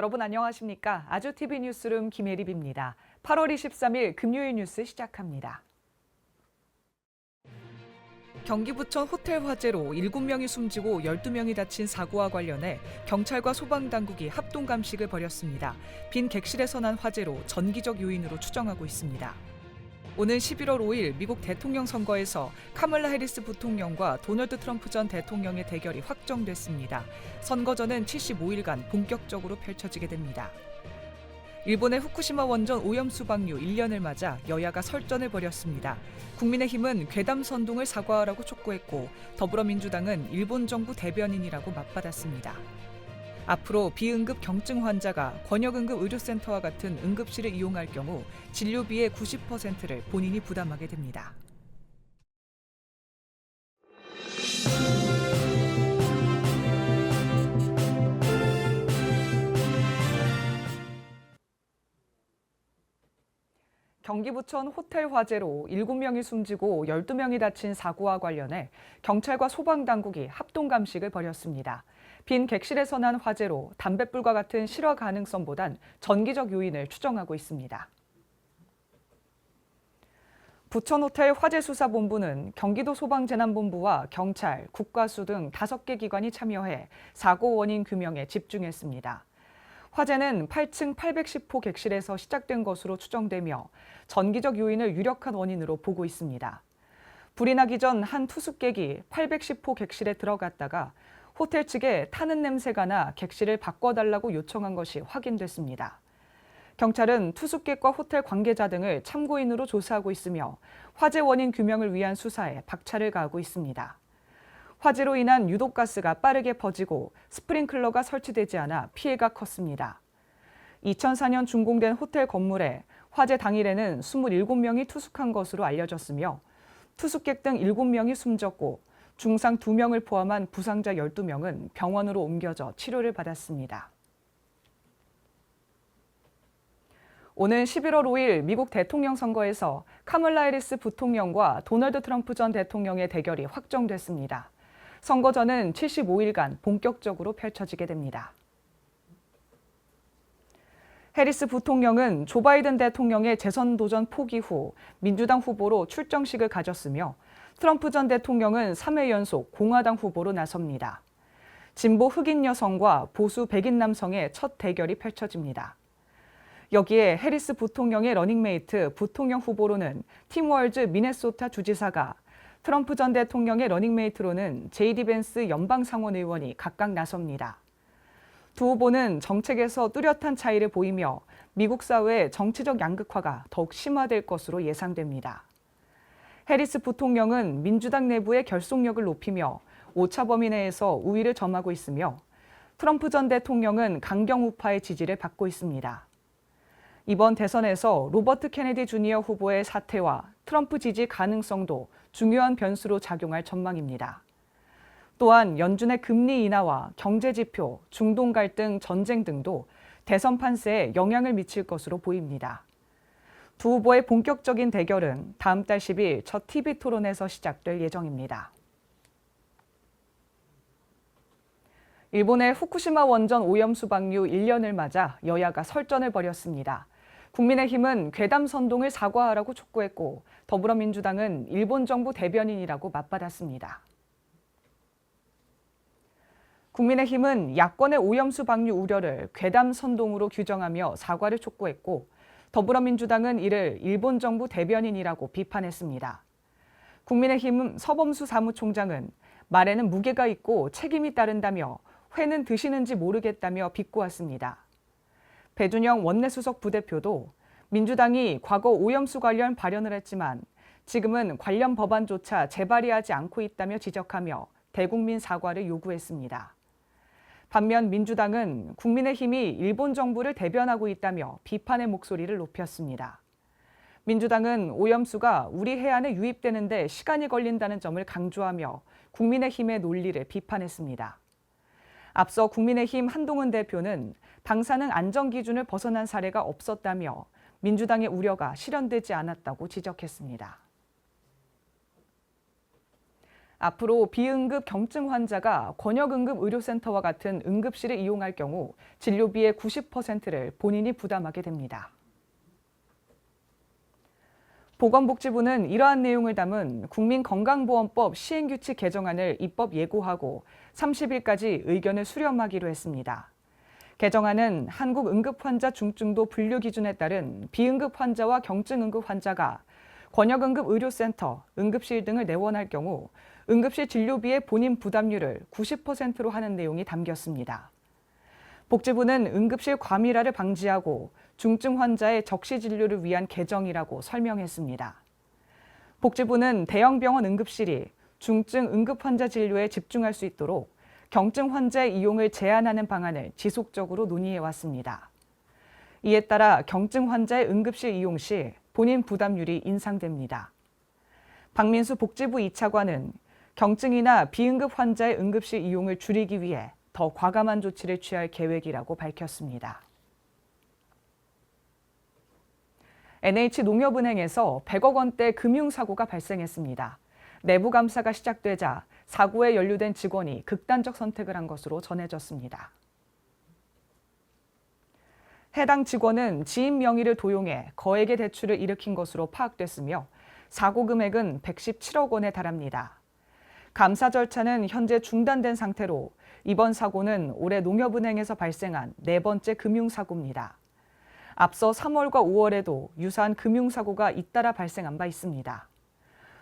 여러분 안녕하십니까? 아주TV 뉴스룸 김예립입니다. 8월 23일 금요일 뉴스 시작합니다. 경기 부천 호텔 화재로 7명이 숨지고 12명이 다친 사고와 관련해 경찰과 소방당국이 합동감식을 벌였습니다. 빈 객실에서 난 화재로 전기적 요인으로 추정하고 있습니다. 오는 11월 5일 미국 대통령 선거에서 카멀라 해리스 부통령과 도널드 트럼프 전 대통령의 대결이 확정됐습니다. 선거전은 75일간 본격적으로 펼쳐지게 됩니다. 일본의 후쿠시마 원전 오염수 방류 1년을 맞아 여야가 설전을 벌였습니다. 국민의힘은 괴담 선동을 사과하라고 촉구했고 더불어민주당은 일본 정부 대변인이라고 맞받았습니다. 앞으로 비응급 경증 환자가 권역응급 의료센터와 같은 응급실을 이용할 경우 진료비의 90%를 본인이 부담하게 됩니다. 경기 부천 호텔 화재로 7명이 숨지고 12명이 다친 사고와 관련해 경찰과 소방당국이 합동감식을 벌였습니다. 빈 객실에서 난 화재로 담뱃불과 같은 실화 가능성보단 전기적 요인을 추정하고 있습니다. 부천호텔 화재수사본부는 경기도 소방재난본부와 경찰, 국가수 등 5개 기관이 참여해 사고 원인 규명에 집중했습니다. 화재는 8층 810호 객실에서 시작된 것으로 추정되며 전기적 요인을 유력한 원인으로 보고 있습니다. 불이 나기 전 한 투숙객이 810호 객실에 들어갔다가 호텔 측에 타는 냄새가 나 객실을 바꿔달라고 요청한 것이 확인됐습니다. 경찰은 투숙객과 호텔 관계자 등을 참고인으로 조사하고 있으며 화재 원인 규명을 위한 수사에 박차를 가하고 있습니다. 화재로 인한 유독가스가 빠르게 퍼지고 스프링클러가 설치되지 않아 피해가 컸습니다. 2004년 준공된 호텔 건물에 화재 당일에는 27명이 투숙한 것으로 알려졌으며 투숙객 등 7명이 숨졌고 중상 2명을 포함한 부상자 12명은 병원으로 옮겨져 치료를 받았습니다. 오는 11월 5일 미국 대통령 선거에서 카멀라 해리스 부통령과 도널드 트럼프 전 대통령의 대결이 확정됐습니다. 선거전은 75일간 본격적으로 펼쳐지게 됩니다. 해리스 부통령은 조 바이든 대통령의 재선 도전 포기 후 민주당 후보로 출정식을 가졌으며 트럼프 전 대통령은 3회 연속 공화당 후보로 나섭니다. 진보 흑인 여성과 보수 백인 남성의 첫 대결이 펼쳐집니다. 여기에 해리스 부통령의 러닝메이트 부통령 후보로는 팀 월즈 미네소타 주지사가 트럼프 전 대통령의 러닝메이트로는 제이디 벤스 연방상원 의원이 각각 나섭니다. 두 후보는 정책에서 뚜렷한 차이를 보이며 미국 사회의 정치적 양극화가 더욱 심화될 것으로 예상됩니다. 해리스 부통령은 민주당 내부의 결속력을 높이며 오차 범위 내에서 우위를 점하고 있으며 트럼프 전 대통령은 강경 우파의 지지를 받고 있습니다. 이번 대선에서 로버트 케네디 주니어 후보의 사퇴와 트럼프 지지 가능성도 중요한 변수로 작용할 전망입니다. 또한 연준의 금리 인하와 경제 지표, 중동 갈등, 전쟁 등도 대선 판세에 영향을 미칠 것으로 보입니다. 두 후보의 본격적인 대결은 다음 달 10일 첫 TV 토론에서 시작될 예정입니다. 일본의 후쿠시마 원전 오염수 방류 1년을 맞아 여야가 설전을 벌였습니다. 국민의힘은 괴담 선동을 사과하라고 촉구했고 더불어민주당은 일본 정부 대변인이라고 맞받았습니다. 국민의힘은 야권의 오염수 방류 우려를 괴담 선동으로 규정하며 사과를 촉구했고 더불어민주당은 이를 일본 정부 대변인이라고 비판했습니다. 국민의힘 서범수 사무총장은 말에는 무게가 있고 책임이 따른다며 회는 드시는지 모르겠다며 비꼬았습니다. 배준영 원내수석 부대표도 민주당이 과거 오염수 관련 발언을 했지만 지금은 관련 법안조차 재발의하지 않고 있다며 지적하며 대국민 사과를 요구했습니다. 반면 민주당은 국민의힘이 일본 정부를 대변하고 있다며 비판의 목소리를 높였습니다. 민주당은 오염수가 우리 해안에 유입되는 데 시간이 걸린다는 점을 강조하며 국민의힘의 논리를 비판했습니다. 앞서 국민의힘 한동훈 대표는 방사능 안전 기준을 벗어난 사례가 없었다며 민주당의 우려가 실현되지 않았다고 지적했습니다. 앞으로 비응급 경증 환자가 권역응급의료센터와 같은 응급실을 이용할 경우 진료비의 90%를 본인이 부담하게 됩니다. 보건복지부는 이러한 내용을 담은 국민건강보험법 시행규칙 개정안을 입법 예고하고 30일까지 의견을 수렴하기로 했습니다. 개정안은 한국응급환자 중증도 분류 기준에 따른 비응급 환자와 경증응급 환자가 권역응급의료센터, 응급실 등을 내원할 경우 응급실 진료비의 본인 부담률을 90%로 하는 내용이 담겼습니다. 복지부는 응급실 과밀화를 방지하고 중증 환자의 적시 진료를 위한 개정이라고 설명했습니다. 복지부는 대형 병원 응급실이 중증 응급 환자 진료에 집중할 수 있도록 경증 환자의 이용을 제한하는 방안을 지속적으로 논의해 왔습니다. 이에 따라 경증 환자의 응급실 이용 시 본인 부담률이 인상됩니다. 박민수 복지부 2차관은 경증이나 비응급 환자의 응급실 이용을 줄이기 위해 더 과감한 조치를 취할 계획이라고 밝혔습니다. NH농협은행에서 100억 원대 금융사고가 발생했습니다. 내부 감사가 시작되자 사고에 연루된 직원이 극단적 선택을 한 것으로 전해졌습니다. 해당 직원은 지인 명의를 도용해 거액의 대출을 일으킨 것으로 파악됐으며 사고 금액은 117억 원에 달합니다. 감사 절차는 현재 중단된 상태로 이번 사고는 올해 농협은행에서 발생한 네 번째 금융사고입니다. 앞서 3월과 5월에도 유사한 금융사고가 잇따라 발생한 바 있습니다.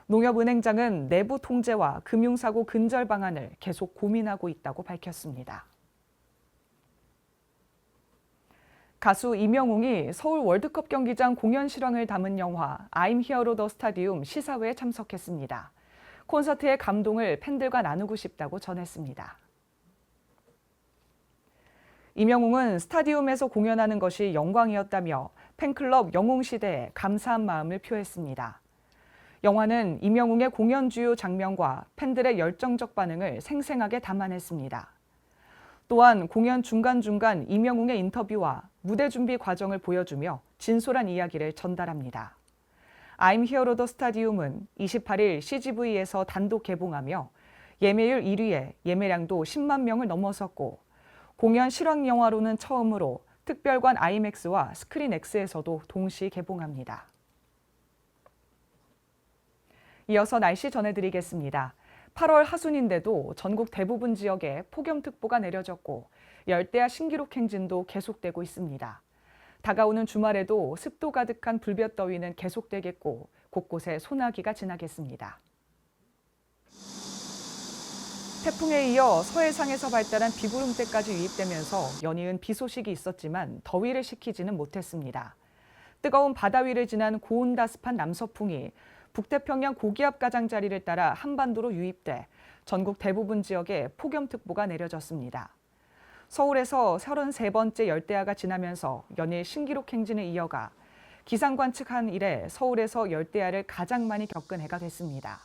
농협은행장은 내부 통제와 금융사고 근절 방안을 계속 고민하고 있다고 밝혔습니다. 가수 임영웅이 서울 월드컵 경기장 공연 실황을 담은 영화 I'm Here the Stadium 시사회에 참석했습니다. 콘서트의 감동을 팬들과 나누고 싶다고 전했습니다. 임영웅은 스타디움에서 공연하는 것이 영광이었다며 팬클럽 영웅시대에 감사한 마음을 표했습니다. 영화는 임영웅의 공연 주요 장면과 팬들의 열정적 반응을 생생하게 담아냈습니다. 또한 공연 중간중간 임영웅의 인터뷰와 무대 준비 과정을 보여주며 진솔한 이야기를 전달합니다. I'm Here the Stadium은 28일 CGV에서 단독 개봉하며 예매율 1위에 예매량도 10만 명을 넘어섰고 공연 실황 영화로는 처음으로 특별관 IMAX와 스크린X에서도 동시 개봉합니다. 이어서 날씨 전해드리겠습니다. 8월 하순인데도 전국 대부분 지역에 폭염특보가 내려졌고 열대야 신기록 행진도 계속되고 있습니다. 다가오는 주말에도 습도 가득한 불볕더위는 계속되겠고 곳곳에 소나기가 지나겠습니다. 태풍에 이어 서해상에서 발달한 비구름대까지 유입되면서 연이은 비 소식이 있었지만 더위를 식히지는 못했습니다. 뜨거운 바다 위를 지난 고온다습한 남서풍이 북태평양 고기압 가장자리를 따라 한반도로 유입돼 전국 대부분 지역에 폭염특보가 내려졌습니다. 서울에서 33번째 열대야가 지나면서 연일 신기록 행진을 이어가 기상 관측한 이래 서울에서 열대야를 가장 많이 겪은 해가 됐습니다.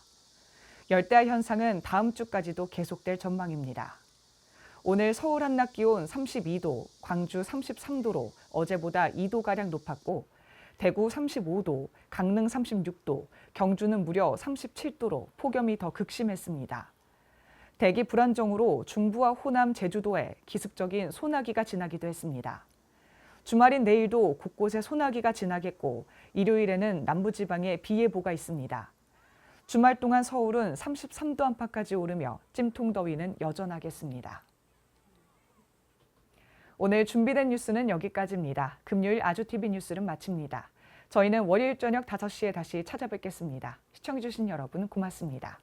열대야 현상은 다음 주까지도 계속될 전망입니다. 오늘 서울 한낮 기온 32도, 광주 33도로 어제보다 2도가량 높았고 대구 35도, 강릉 36도, 경주는 무려 37도로 폭염이 더 극심했습니다. 대기 불안정으로 중부와 호남, 제주도에 기습적인 소나기가 지나기도 했습니다. 주말인 내일도 곳곳에 소나기가 지나겠고 일요일에는 남부지방에 비 예보가 있습니다. 주말 동안 서울은 33도 안팎까지 오르며 찜통더위는 여전하겠습니다. 오늘 준비된 뉴스는 여기까지입니다. 금요일 아주TV 뉴스를 마칩니다. 저희는 월요일 저녁 5시에 다시 찾아뵙겠습니다. 시청해주신 여러분 고맙습니다.